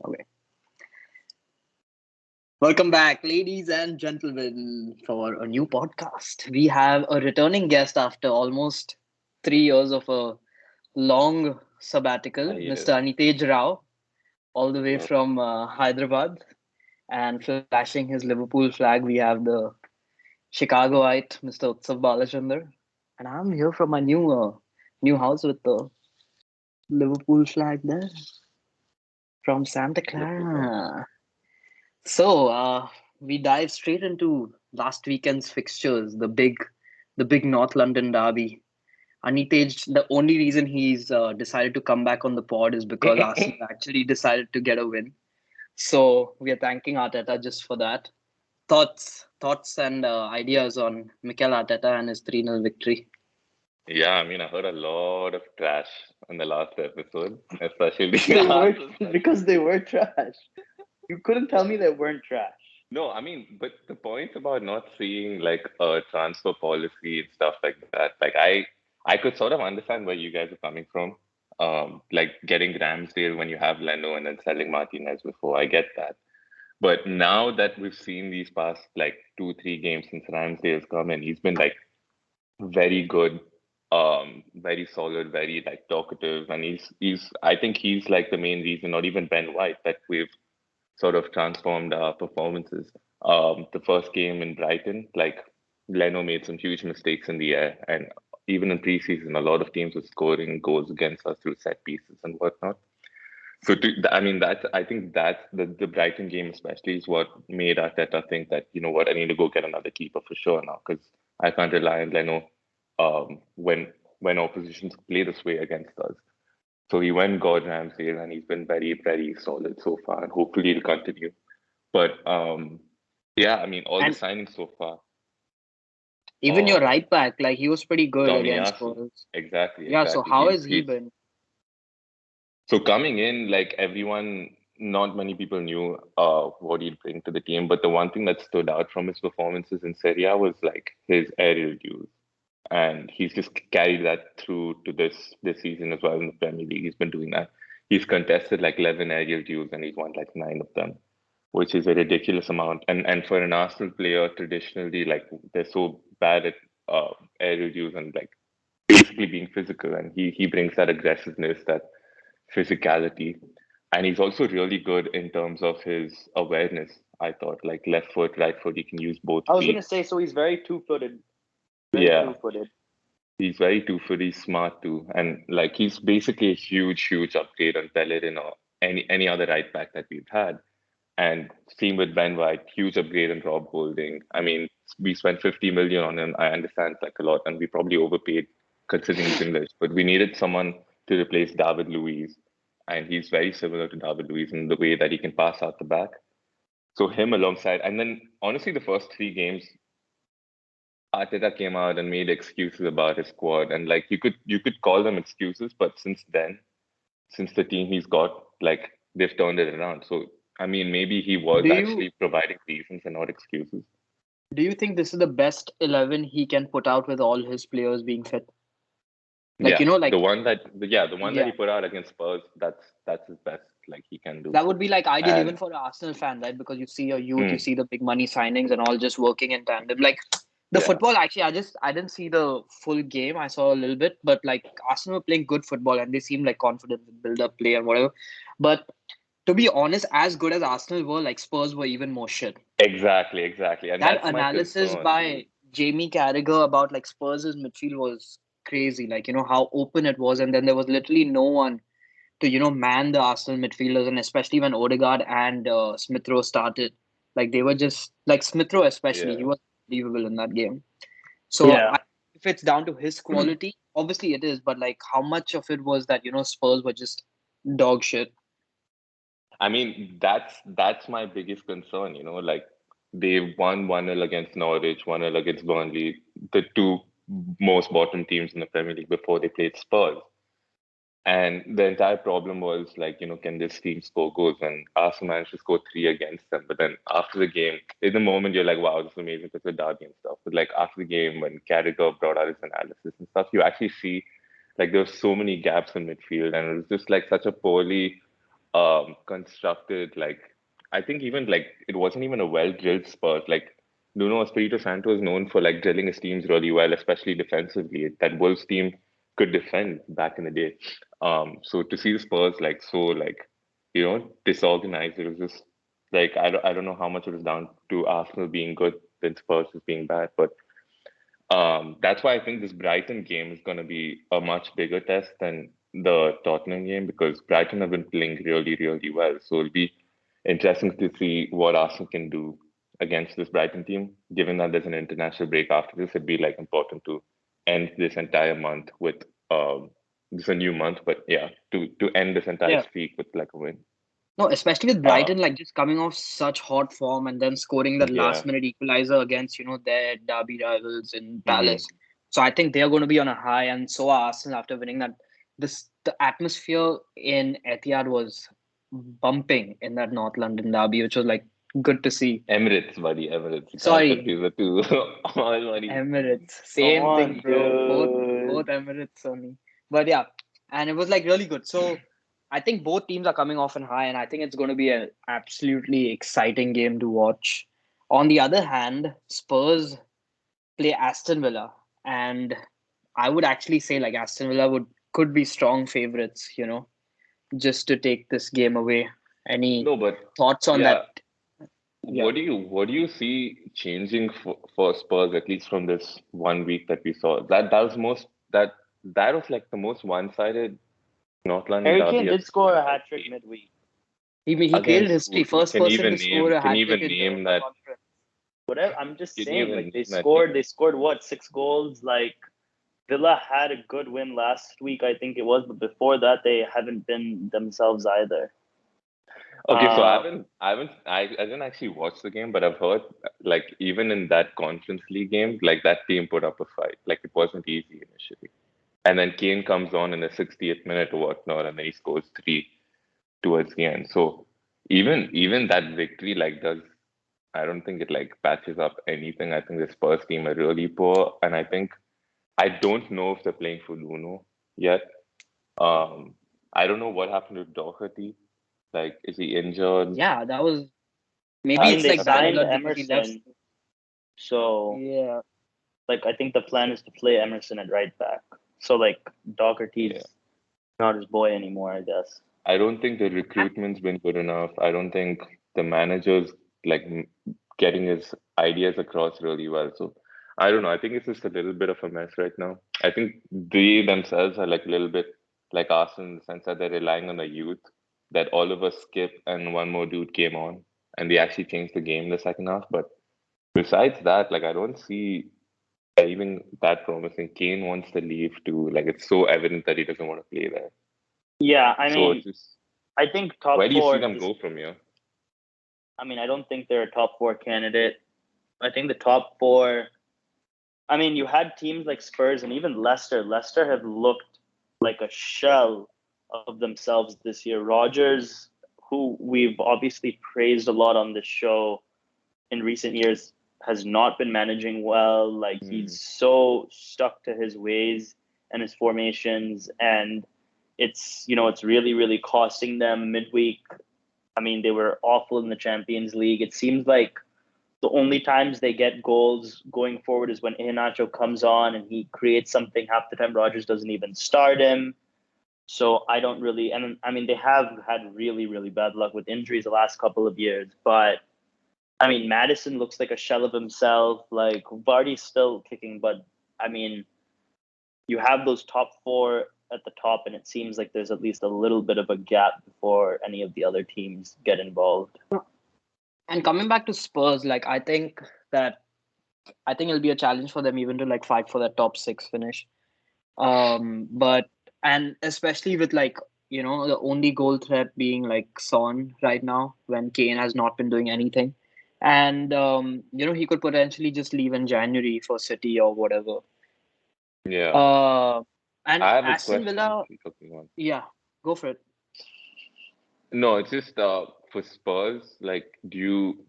Okay. Welcome back, ladies and gentlemen, for a new podcast. We have a returning guest after almost 3 years of a long sabbatical, Mr. Hiatus. Anitej Rao, all the way Yep. from Hyderabad. And flashing his Liverpool flag, we have the Chicagoite, Mr. Utsav Balachandar. And I'm here from my new house with the Liverpool flag there from Santa Liverpool fan. Clara. So we dive straight into last weekend's fixtures, the big North London derby. Anitej, the only reason he's decided to come back on the pod is because Arsenal actually decided to get a win. So we are thanking Arteta just for that. Thoughts, and ideas on Mikel Arteta and his 3-0 victory. Yeah, I mean, I heard a lot of trash in the last episode, especially They were Arsenal fans. because they were trash. You couldn't tell me they weren't trash. No, I mean, but the point about not seeing like a transfer policy and stuff like that, like I could sort of understand where you guys are coming from. Like getting Ramsdale when you have Leno and then selling Martinez before. I get that. But now that we've seen these past like 2, 3 games since Ramsdale's come in, he's been like very good, very solid, very like talkative, and he's I think he's like the main reason, not even Ben White, that we've sort of transformed our performances. The first game in Brighton, like Leno made some huge mistakes in the air, and even in preseason, a lot of teams were scoring goals against us through set pieces and whatnot. So, I mean, I think that's the Brighton game especially is what made Arteta think that, you know what, I need to go get another keeper for sure now because I can't rely on Leno when oppositions play this way against us. So he went got Ramsdale and he's been very, very solid so far and hopefully he'll continue. But yeah, I mean, all the And signings so far, even your uh, right back, like he was pretty good against Tomiyasu, Spurs. exactly, Yeah, so exactly. how has he been? So coming in, like everyone, not many people knew what he'd bring to the team. But the one thing that stood out from his performances in Serie A was like his aerial duels, and he's just carried that through to this season as well in the Premier League. He's been doing that. He's contested like 11 aerial duels, and he's won like 9 of them, which is a ridiculous amount. And for an Arsenal player, traditionally, like they're so bad at aerial duels and like basically being physical, and he brings that aggressiveness, that physicality. And he's also really good in terms of his awareness. I thought, like left foot, right foot, he can use both I was feet. gonna say, so he's very two-footed. Very Yeah, two-footed. he's very two-foot. He's smart too, and like he's basically a huge, huge upgrade on Bellerin or any other right back that we've had. And same with Ben White, huge upgrade on Rob Holding. I mean, we spent 50 million on him. I understand it's like a lot, and we probably overpaid considering he's English. But we needed someone to replace David Luiz, and he's very similar to David Luiz in the way that he can pass out the back. So him alongside, and then honestly, the first 3 games, Arteta came out and made excuses about his squad, and like you could call them excuses, but since then, since the team he's got, like they've turned it around. So I mean, maybe he was Do you actually providing reasons and not excuses. Do you think this is the best 11 he can put out with all his players being fit? Like, Yeah, like, the one that he yeah, put out against Spurs, that's his best like he can do. that would be like ideal even And for an Arsenal fan, right? Because you see your youth, you mm, see the big money signings and all just working in tandem. Like the yeah, football, actually, I didn't see the full game. I saw a little bit, but like Arsenal were playing good football and they seemed like confident with build up play and whatever. But to be honest, as good as Arsenal were, like Spurs were even more shit. exactly, and That that's my analysis concern. by Jamie Carragher about like Spurs' midfield was crazy. Like, how open it was. And then there was literally no one to, man the Arsenal midfielders. And especially when Odegaard and Smith Rowe started, like they were just like Smith Rowe, especially, he Yeah, was unbelievable in that game. So Yeah. if it's down to his quality, obviously it is. But like how much of it was that, Spurs were just dog shit? I mean that's my biggest concern. Like they won 1-0 against Norwich, 1-0 against Burnley, the two most bottom teams in the Premier League before they played Spurs. And the entire problem was like, can this team score goals? And Arsenal managed to score 3 against them. But then after the game, in the moment, you're like, wow, this is amazing because it's a derby and stuff. But like after the game, when Carragher brought out his analysis and stuff, you actually see like there were so many gaps in midfield. And it was just like such a poorly constructed, like I think even like it wasn't even a well drilled Spurs. Like Nuno Espirito Santo is known for like drilling his teams really well, especially defensively. That Wolves team could defend back in the day. So to see the Spurs like so like disorganized, it was just like I don't know how much it was down to Arsenal being good than Spurs is being bad, but that's why I think this Brighton game is going to be a much bigger test than the Tottenham game because Brighton have been playing really, really well. So it'll be interesting to see what Arsenal can do against this Brighton team. Given that there's an international break after this, it'd be like important to end this entire month with this is a new month, but yeah, to end this entire Yeah. streak with like a win. No, especially with Uh, Brighton, like just coming off such hot form and then scoring that yeah. last minute equalizer against, their derby rivals in Hmm. Palace. So I think they're going to be on a high, and so are Arsenal after winning that. The atmosphere in Etihad was bumping in that North London derby, which was like good to see. Emirates, buddy, Emirates. You can't Sorry, confuse the two. All buddy. Emirates, Come same thing, on, bro. Both dude. Emirates only. But yeah, and it was like really good. So I think both teams are coming off in high, and I think it's going to be an absolutely exciting game to watch. On the other hand, Spurs play Aston Villa, and I would actually say like Aston Villa could be strong favorites, just to take this game away. Any No, but thoughts on yeah, that? Yeah. what do you see changing for Spurs at least from this 1 week that we saw? That was like the most one-sided North London Harry derby Kane I've did score a I've hat trick seen. midweek. He created Against history. who? First person to score a Can hat you trick even in the name that? conference. Whatever. I'm just Can you saying, even like they name that team? scored. They scored what, 6 goals? Like Villa had a good win last week, I think it was, but before that they haven't been themselves either. Okay, so Uh, I didn't actually watch the game, but I've heard like even in that Conference League game, like that team put up a fight. Like it wasn't easy initially. And then Kane comes on in the 60th minute or whatnot, and then he scores three towards the end. So even that victory like does I don't think it like patches up anything. I think the Spurs team are really poor, and I don't know if they're playing for Luno yet. Um, I don't know what happened to Doherty. Like, is he injured? Yeah, that was I maybe mean, it's they like bad signed blood because he left. Emerson, so Yeah, like I think the plan is to play Emerson at right back. So like Yeah. Doherty's not his boy anymore, I guess. I don't think the A- recruitment's been good enough. I don't think the manager's like getting his ideas across really well. So I don't know. I think it's just a little bit of a mess right now. I think they themselves are like a little bit like Arsenal in the sense that they're relying on the youth. That Oliver Skip and one more dude came on, and they actually changed the game in the second half. But besides that, like I don't see even that promising. Kane wants to leave too. Like it's so evident that he doesn't want to play there. Yeah, I So it's mean, just I think where top do you see four. them go from here? I mean, I don't think they're a top four candidate. I think the top four. I mean, you had teams like Spurs and even Leicester. Leicester have looked like a shell of themselves this year. Rodgers, who we've obviously praised a lot on this show in recent years, has not been managing well. Like Hmm. he's so stuck to his ways and his formations, and it's really really costing them midweek. I mean, they were awful in the Champions League. It seems like the only times they get goals going forward is when Iheanacho comes on and he creates something. Half the time, Rogers doesn't even start him. So I don't really, and I mean, they have had really, really bad luck with injuries the last couple of years. But I mean, Madison looks like a shell of himself. Like Vardy's still kicking, but I mean, you have those top four at the top, and it seems like there's at least a little bit of a gap before any of the other teams get involved. and coming back to Spurs, like I think it'll be a challenge for them even to like fight for that top six finish. But and especially with like the only goal threat being like Son right now when Kane has not been doing anything, and he could potentially just leave in January for City or whatever. Yeah, Uh, and I have a Aston question. Villa, Okay, go on. yeah, go for it. No, it's just for Spurs. Like, do you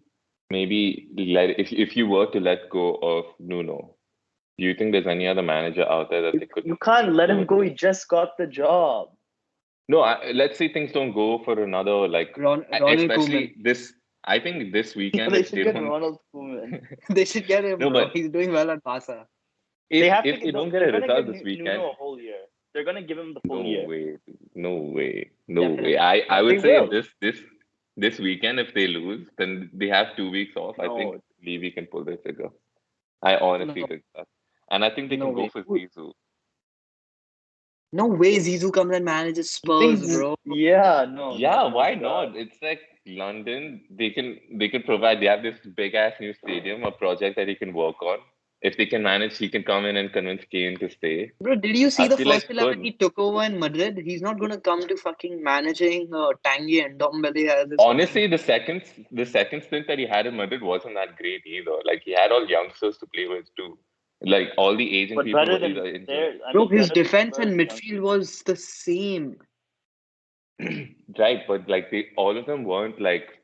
maybe let if you were to let go of Nuno, do you think there's any other manager out there that they could You can't let go him with? go. He just got the job. No, let's say things don't go for another Ronald Koeman. especially this. I think this weekend They if should they get don't, Ronald Koeman. They should get him, no, bro. but He's doing well at Barca. They have to if they get. don't get They're a gonna result give this weekend, Nuno a whole year. They're gonna give him the full no year. way, no way. Definitely. I would They say will. this weekend if they lose, then they have 2 weeks off. I think No, Levy can pull the trigger. I No, honestly think that, and I think they no can go way. for Zizou. No way Zizou comes and manages you think? Spurs, bro. Yeah, no, Yeah, no, why God. not? It's like London. They can provide. They have this big ass new stadium, a project that he can work on. If they can manage, he can come in and convince Kane to stay. Bro, did you see I the feel first like 11 good. he took over in Madrid? He's not gonna come to fucking managing Tanguy and Ndombele as his fucking. Honestly, the second stint that he had in Madrid wasn't that great either. Like he had all youngsters to play with too. Like all the Asian But people better were than either injured. theirs. I Bro, mean, his better than defense Spurs and midfield youngsters. was the same. Right, but like they all of them weren't like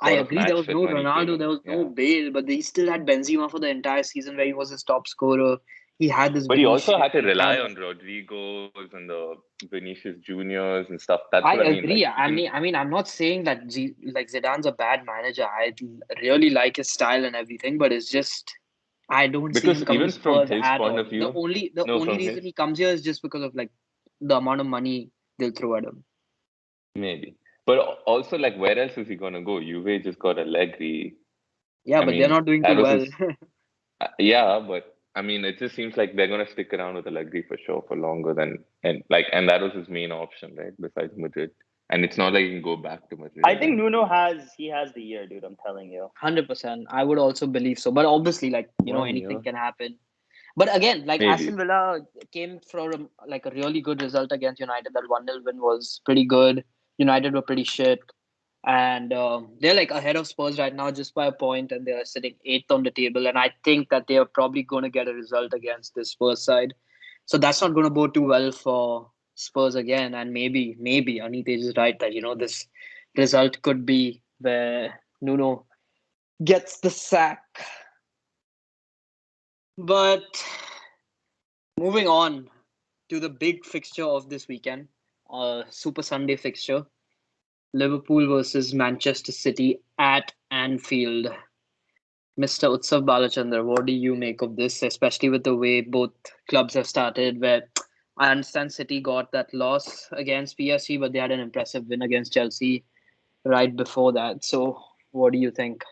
I sort of agree, there match was fit no when he came Ronaldo, in. there was no Yeah. Bale, but he still had Benzema for the entire season where he was his top scorer. He had this But he also Vinicius. had to He rely had. on Rodrigo's and the Vinicius Juniors and stuff. That's I what I mean. Like agree. he didn't I'm not saying that like Zidane's a bad manager. I really like his style and everything, but it's just I don't see because him coming to even from Spurs his at point all. of view, The no, only from his reason he comes here is just because of like the amount of money they'll throw at him. maybe. But also like where else is he gonna go? Juve just got Allegri. Yeah, I but they're mean, not doing that too was well. his yeah, but I mean it just seems like they're gonna stick around with Allegri for sure for longer than and that was his main option, right? Besides Madrid. And it's not like he can go back to Madrid I think again. Nuno has the year, dude. I'm telling you. 100%. I would also believe so. But obviously, like, One anything year. can happen. But again, like Aston Maybe. Villa came from like a really good result against United. That 1-0 win was pretty good. United were pretty shit. And they're like ahead of Spurs right now just by a point, and they're sitting eighth on the table. And I think that they are probably going to get a result against this Spurs side. So that's not going to bode too well for Spurs again. And maybe Anitej is right that, this result could be where Nuno gets the sack. But moving on to the big fixture of this weekend, Super Sunday fixture, Liverpool versus Manchester City at Anfield. Mr. Utsav Balachandra, what do you make of this, especially with the way both clubs have started? Where I understand City got that loss against PSG, but they had an impressive win against Chelsea right before that. So, what do you think?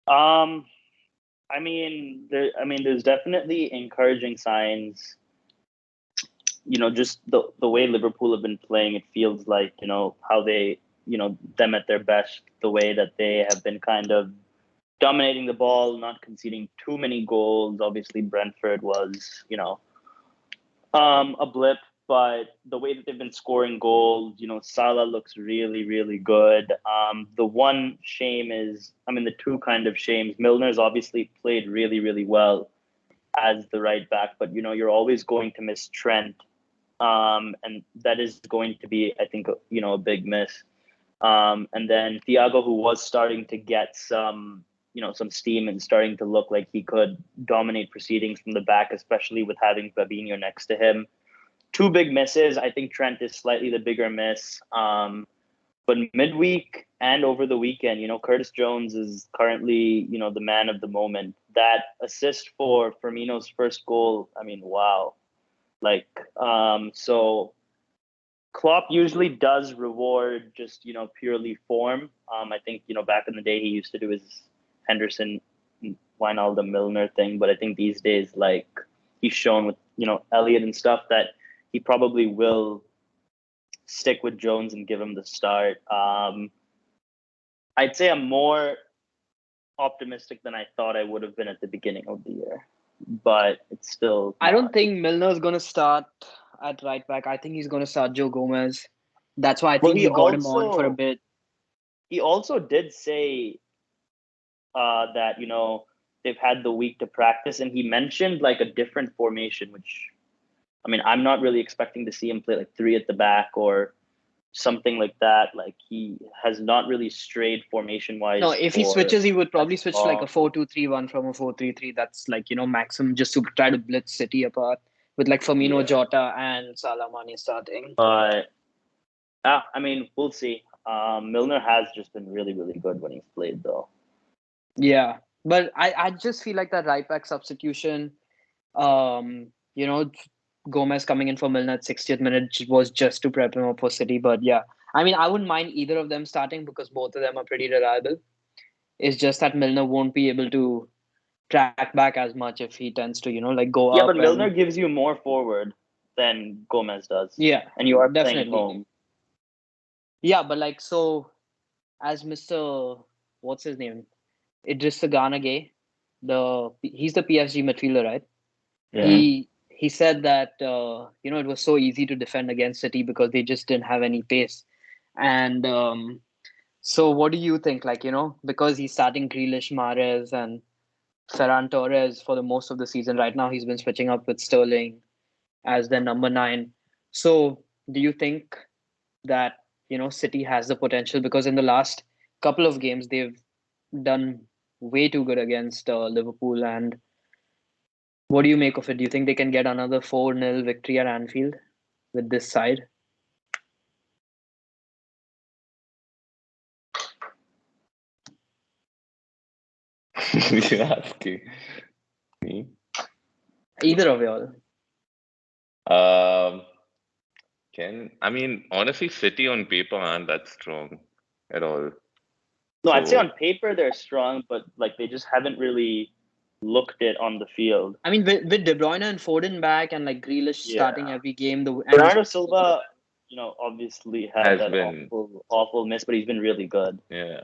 Um, there's definitely encouraging signs. Just the way Liverpool have been playing, it feels like how they them at their best. The way that they have been kind of dominating the ball, not conceding too many goals. Obviously, Brentford was a blip, but the way that they've been scoring goals, Salah looks really, really good. The one shame is, the two kind of shames. Milner's obviously played really, really well as the right back, but you're always going to miss Trent, and that is going to be, I think, a big miss. And then Thiago, who was starting to get some steam and starting to look like he could dominate proceedings from the back, especially with having Fabinho next to him. Two big misses. I think Trent is slightly the bigger miss. But midweek and over the weekend, Curtis Jones is currently, the man of the moment. That assist for Firmino's first goal, wow. Like, so Klopp usually does reward just, purely form. I think, back in the day he used to do his Henderson, Wijnaldum, Milner thing, but I think these days, like, he's shown with, Elliott and stuff that he probably will stick with Jones and give him the start. I'd say I'm more optimistic than I thought I would have been at the beginning of the year, but it's still I don't not. think Milner's going to start at right back. I think he's going to start Joe Gomez. That's why I Well, think he got him on for a bit. he also did say that they've had the week to practice, and he mentioned like a different formation, which I'm not really expecting to see him play like three at the back or something like that. Like he has not really strayed formation No, wise if he for switches, he would as probably switch to like a long. 4-2-3-1 from a 4-3-3. That's like, maximum just to try to blitz City apart. with like Firmino, Yeah. Jota, and Salah Mane starting. But I mean, we'll see. Milner has just been really, really good when he's played, though. Yeah, but I just feel like that right back substitution, um, you know, Gomez coming in for Milner at 60th minute was just to prep him up for City. But yeah, I mean, I wouldn't mind either of them starting because both of them are pretty reliable. It's just that Milner won't be able to track back as much if he tends to, like go Yeah, up but Milner and gives you more forward than Gomez does, yeah, and you are playing at definitely. home. Yeah, but like so as Mr. What's his name? Idris Sagana Gay, he's the PSG midfielder, right? Yeah. He said that it was so easy to defend against City because they just didn't have any pace. And so what do you think? Like, because he's starting Grealish, Mahrez, and Ferran Torres for the most of the season. Right now, he's been switching up with Sterling as their number 9. So do you think that, City has the potential? Because in the last couple of games, they've done way too good against Liverpool. And what do you make of it? Do you think they can get another 4-0 victory at Anfield with this side? You're asking me. Either of y'all. Um, I mean, honestly, City on paper aren't that strong at all. No, I'd say So on paper they're strong, but like they just haven't really looked it on the field. I mean, with De Bruyne and Foden back and like Grealish Yeah. starting every game, and Bernardo Silva, obviously had has that been, awful miss, but he's been really good. yeah,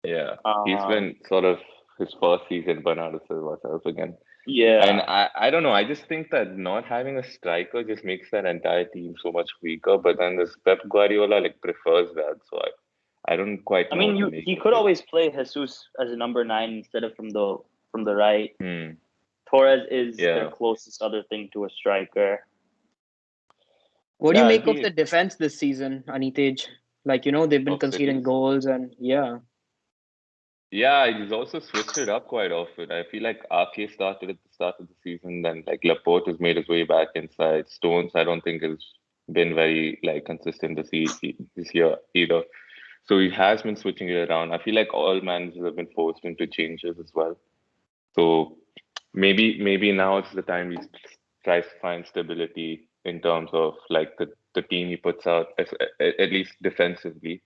yeah. He's Um, been sort of his first season, Bernardo Silva self again. And yeah. I don't know. I just think that not having a striker just makes that entire team so much weaker. But then this Pep Guardiola like prefers that, so I don't quite I know what to mean, make he of could it. always play Jesus as a number 9 instead of from the right. Hmm. Torres is their Yeah. closest other thing to a striker. what do you Yeah. make of the defense this season, Anitej? Like, they've been Of conceding cities. goals and yeah. Yeah, he's also switched it up quite often. I feel like RK started at the start of the season, then like Laporte has made his way back inside. Stones, I don't think has been very like consistent this year either. So he has been switching it around. I feel like all managers have been forced into changes as well. So maybe now is the time he tries to find stability in terms of like the team he puts out, at least defensively.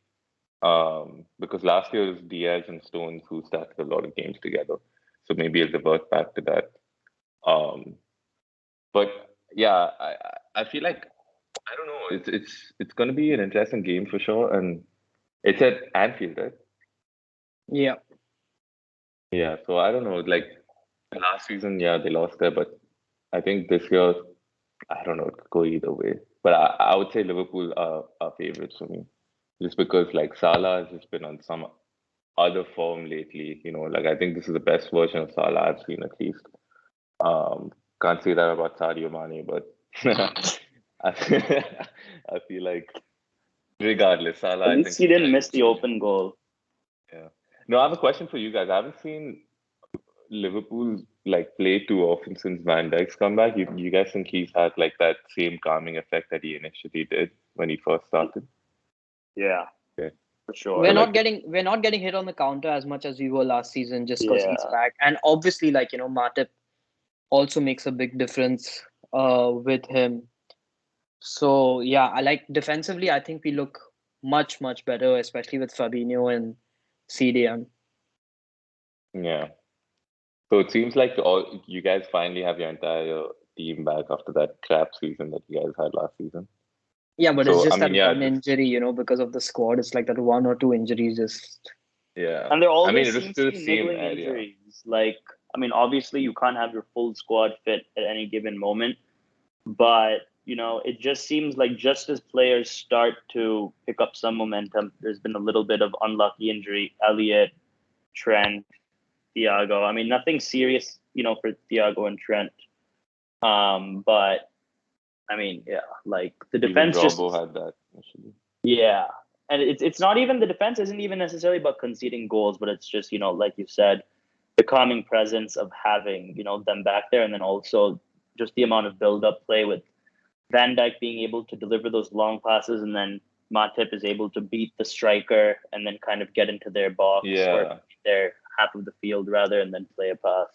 Because last year it was Diaz and Stones who started a lot of games together. So maybe he'll revert back to that. Um, but yeah, I feel like I don't know. It's going to be an interesting game for sure, and it's at Anfield, right? Yeah. Yeah. So I don't know. Like last season, yeah, they lost there, but I think this year, I don't know. It could go either way. But I would say Liverpool are favorites for me, just because like Salah has just been on some other form lately. Like I think this is the best version of Salah I've seen at least. Um, can't say that about Sadio Mane, but I, I feel like regardless, Salah At I least think he is didn't like miss the open goal. yeah. No, I have a question for you guys. I haven't seen Liverpool like play too often since Van Dijk's come back. You guys think he's had like that same calming effect that he initially did when he first started? Yeah, Okay. for We're sure. not Like getting hit on the counter as much as we were last season just because he's Yeah. back. And obviously, like, Matip also makes a big difference with him. So yeah, I like defensively, I think we look much, much better, especially with Fabinho and CDM. yeah. So it seems like all you guys finally have your entire team back after that crap season that you guys had last season. Yeah, but it's So I just mean, that yeah, one just injury, because of the squad. It's like that one or two injuries just yeah. And there I mean, always it was seems to still be same niggling area. injuries. Like, I mean, obviously you can't have your full squad fit at any given moment, but it just seems like just as players start to pick up some momentum, there's been a little bit of unlucky injury. Elliot, Trent, Thiago. I mean, nothing serious, for Thiago and Trent. But I mean, yeah, like the Even defense Robbo just had that initially. yeah. And it's not even the defense isn't even necessarily about conceding goals, but it's just, like you said, the calming presence of having, them back there, and then also just the amount of build-up play with Van Dijk being able to deliver those long passes, and then Matip is able to beat the striker and then kind of get into their box or their half of the field rather, and then play a pass.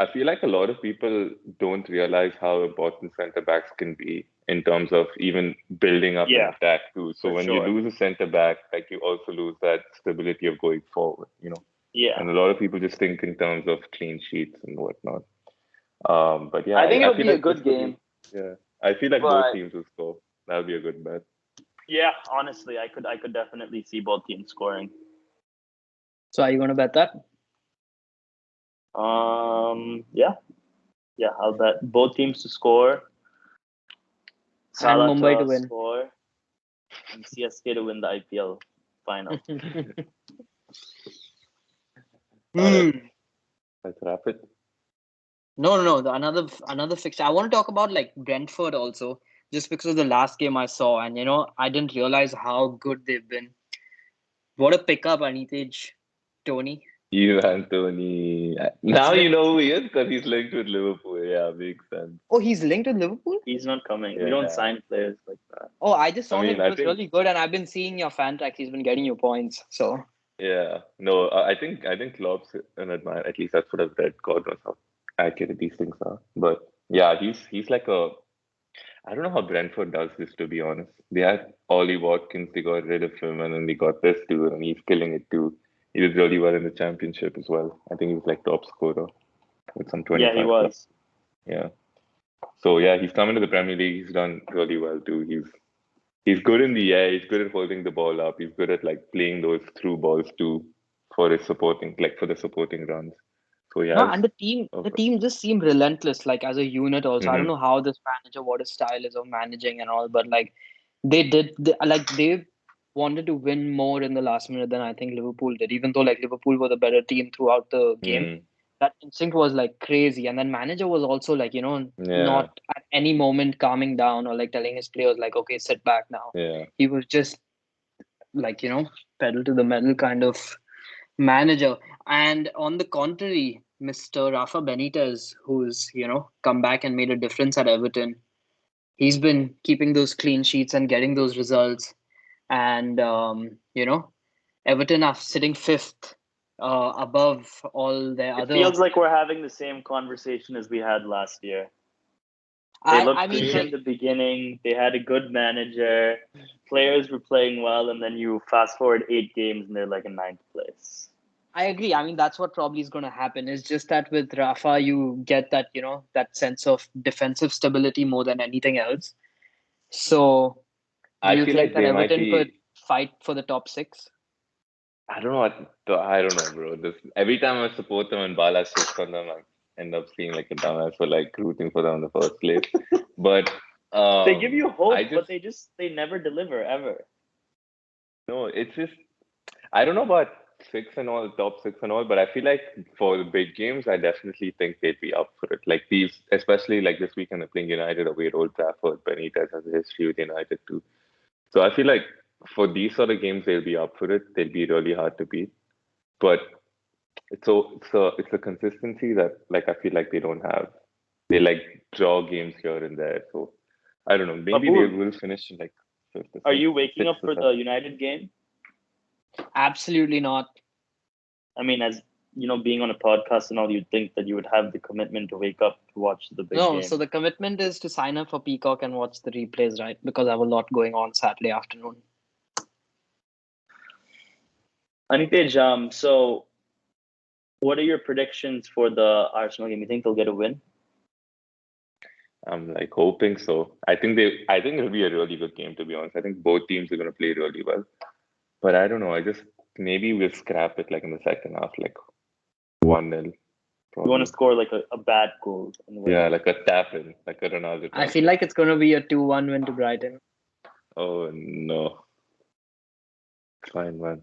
I feel like a lot of people don't realize how important centre backs can be in terms of even building up an attack too. So when you lose a centre back, like you also lose that stability of going forward, Yeah. And a lot of people just think in terms of clean sheets and whatnot. But yeah, I think it'll feel be like a good game. I feel like both teams will score. That'll be a good bet. Yeah, honestly, I could definitely see both teams scoring. So are you going to bet that? Yeah, I'll bet both teams to score. Salah and Mumbai to win. Score, and CSK to win the IPL final. Let's wrap it. No. Another fixture. I want to talk about like Brentford also, just because of the last game I saw, and I didn't realize how good they've been. What a pickup, Anitej, Tony. You and Tony. Now you know who he is because he's linked with Liverpool. Yeah, makes sense. Oh, he's linked with Liverpool? He's not coming. We don't sign players like that. Oh, I just saw him. It was really good, and I've been seeing your fan track. He's been getting you points. So yeah, no, I think Klopp's an admirer. At least that's what I've read. God knows how accurate these things are. But yeah, he's like a. I don't know how Brentford does this, to be honest. They had Ollie Watkins, they got rid of him, and then they got this dude, and he's killing it too. He did really well in the championship as well. I think he was like top scorer with some 25. Yeah, he was. Yeah. So yeah, he's come into the Premier League. He's done really well too. He's good in the air. He's good at holding the ball up. He's good at like playing those through balls too for the supporting runs. So yeah. and the team just seemed relentless, like as a unit. Also, I don't know how this manager, what his style is of managing and all, but like they wanted to win more in the last minute than I think Liverpool did. Even though like Liverpool were the better team throughout the game, that instinct was like crazy. And then manager was also like not at any moment calming down or like telling his players like, okay, sit back now. Yeah. He was just like pedal to the metal kind of manager. And on the contrary, Mr. Rafa Benitez, who's come back and made a difference at Everton, he's been keeping those clean sheets and getting those results. And Everton are sitting fifth above all their other. It feels like we're having the same conversation as we had last year. They looked great in the beginning. They had a good manager. Players were playing well, and then you fast forward 8 games, and they're like in 9th place. I agree. I mean, that's what probably is going to happen. It's just that with Rafa, you get that that sense of defensive stability more than anything else. So, do you think that Everton could fight for the top 6? I don't know, bro. Every time I support them and Bala shits on them, I end up feeling like a dumbass for like rooting for them in the first place. But they give you hope, but they never deliver ever. No, it's just I don't know about top 6 and all, but I feel like for the big games, I definitely think they'd be up for it. Like these, especially like this weekend, they're playing United away at Old Trafford. Benitez has a history with United too. So I feel like for these sort of games, they'll be up for it. They'll be really hard to beat. But it's a consistency that like I feel like they don't have. They like draw games here and there. So I don't know. Maybe they will finish in like 5th. Are you waking up for the United game? Absolutely not. I mean, as being on a podcast and all, you'd think that you would have the commitment to wake up to watch the big game. No, so the commitment is to sign up for Peacock and watch the replays, right? Because I have a lot going on Saturday afternoon. Anitej, so what are your predictions for the Arsenal game? You think they'll get a win? I'm like hoping so. I think it'll be a really good game, to be honest. I think both teams are going to play really well. But I don't know. Maybe we'll scrap it like in the second half, like 1-0. You want to score like a bad goal? Yeah, like a tap-in, like a Ronaldo. I feel like it's going to be a 2-1 win to Brighton. Oh, no. Fine, man.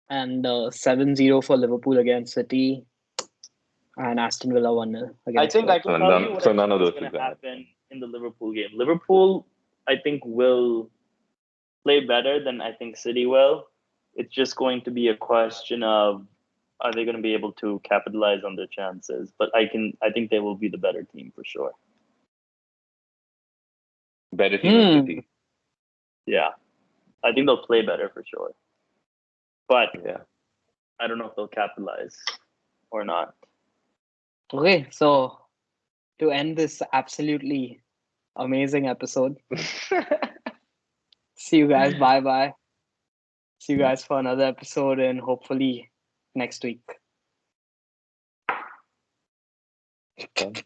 And 7-0 for Liverpool against City. And Aston Villa 1-0 against I can tell you what none of those is going to happen in the Liverpool game. Liverpool, I think, will play better than I think City will. It's just going to be a question of are they going to be able to capitalize on their chances? But I think they will be the better team for sure. Better team than City. Yeah, I think they'll play better for sure. But Yeah. I don't know if they'll capitalize or not. Okay, so to end this absolutely amazing episode, see you guys. Bye bye. See you guys for another episode and hopefully next week. Okay.